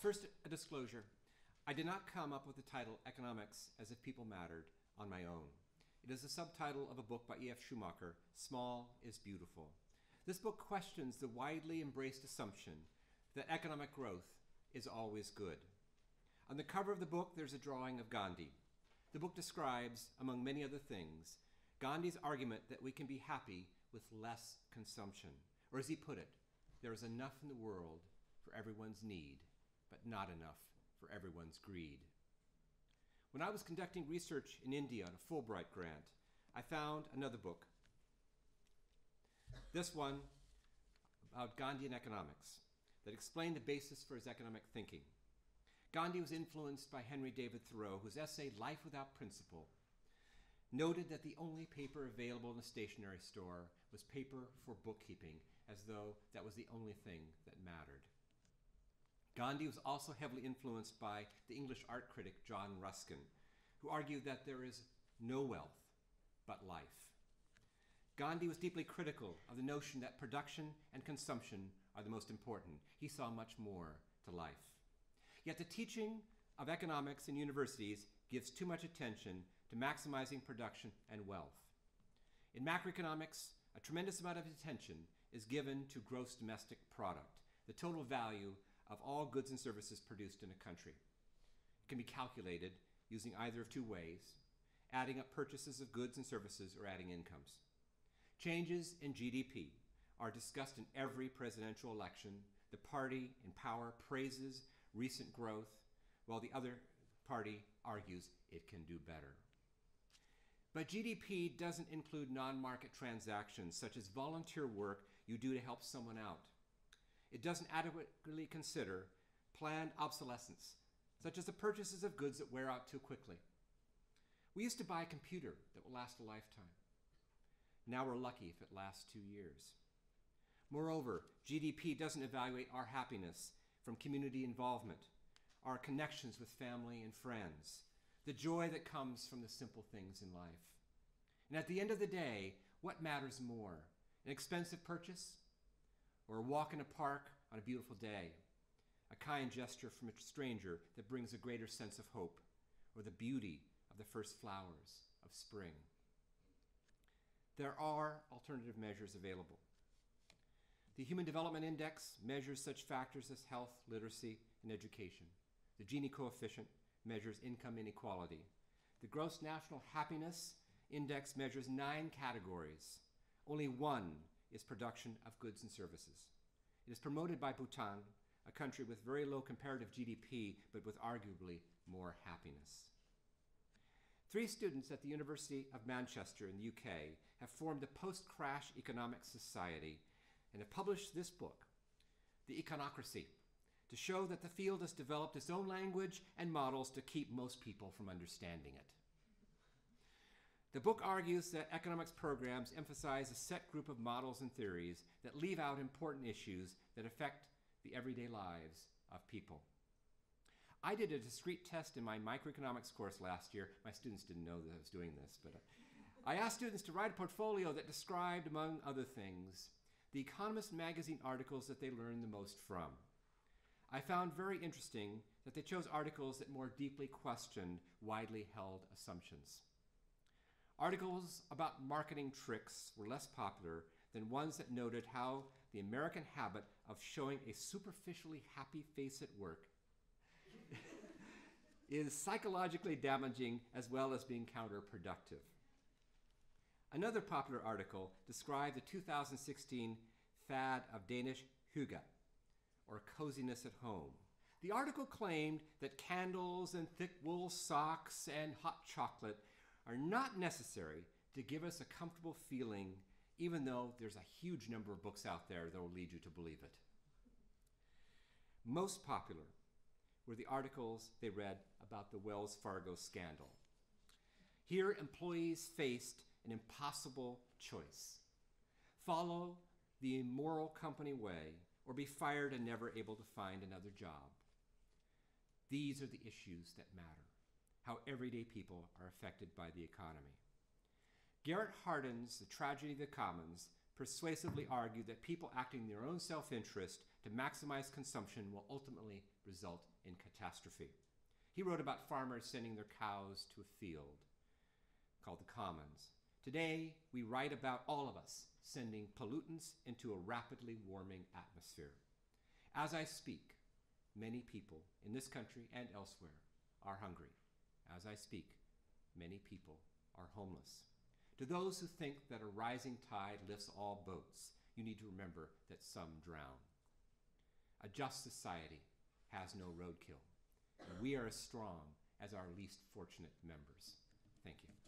First, a disclosure. I did not come up with the title Economics as if People Mattered on my own. It is the subtitle of a book by E.F. Schumacher, Small is Beautiful. This book questions the widely embraced assumption that economic growth is always good. On the cover of the book, there's a drawing of Gandhi. The book describes, among many other things, Gandhi's argument that we can be happy with less consumption. Or as he put it, there is enough in the world for everyone's need, but not enough for everyone's greed. When I was conducting research in India on a Fulbright grant, I found another book. This one about Gandhian economics that explained the basis for his economic thinking. Gandhi was influenced by Henry David Thoreau, whose essay, Life Without Principle, noted that the only paper available in a stationery store was paper for bookkeeping, as though that was the only thing that mattered. Gandhi was also heavily influenced by the English art critic John Ruskin, who argued that there is no wealth but life. Gandhi was deeply critical of the notion that production and consumption are the most important. He saw much more to life. Yet the teaching of economics in universities gives too much attention to maximizing production and wealth. In macroeconomics, a tremendous amount of attention is given to gross domestic product, the total value of all goods and services produced in a country. It can be calculated using either of two ways, adding up purchases of goods and services or adding incomes. Changes in GDP are discussed in every presidential election. The party in power praises recent growth, while the other party argues it can do better. But GDP doesn't include non-market transactions, such as volunteer work you do to help someone out. It doesn't adequately consider planned obsolescence, such as the purchases of goods that wear out too quickly. We used to buy a computer that will last a lifetime. Now we're lucky if it lasts 2 years. Moreover, GDP doesn't evaluate our happiness from community involvement, our connections with family and friends, the joy that comes from the simple things in life. And at the end of the day, what matters more? An expensive purchase or a walk in a park on a beautiful day? A kind gesture from a stranger that brings a greater sense of hope, or the beauty of the first flowers of spring? There are alternative measures available. The Human Development Index measures such factors as health, literacy, and education. The Gini coefficient measures income inequality. The Gross National Happiness Index measures 9 categories. Only one is production of goods and services. It is promoted by Bhutan, a country with very low comparative GDP, but with arguably more happiness. 3 students at the University of Manchester in the UK have formed a post-crash economic society and have published this book, The Econocracy, to show that the field has developed its own language and models to keep most people from understanding it. The book argues that economics programs emphasize a set group of models and theories that leave out important issues that affect the everyday lives of people. I did a discrete test in my microeconomics course last year. My students didn't know that I was doing this, but I asked students to write a portfolio that described, among other things, the Economist magazine articles that they learned the most from. I found very interesting that they chose articles that more deeply questioned widely held assumptions. Articles about marketing tricks were less popular than ones that noted how the American habit of showing a superficially happy face at work is psychologically damaging as well as being counterproductive. Another popular article described the 2016 fad of Danish hygge, or coziness at home. The article claimed that candles and thick wool socks and hot chocolate are not necessary to give us a comfortable feeling, even though there's a huge number of books out there that will lead you to believe it. Most popular were the articles they read about the Wells Fargo scandal. Here, employees faced an impossible choice: follow the immoral company way or be fired and never able to find another job. These are the issues that matter, how everyday people are affected by the economy. Garrett Hardin's The Tragedy of the Commons persuasively argued that people acting in their own self-interest to maximize consumption will ultimately result in catastrophe. He wrote about farmers sending their cows to a field called the Commons. Today, we write about all of us sending pollutants into a rapidly warming atmosphere. As I speak, many people in this country and elsewhere are hungry. As I speak, many people are homeless. To those who think that a rising tide lifts all boats, you need to remember that some drown. A just society has no roadkill, and we are as strong as our least fortunate members. Thank you.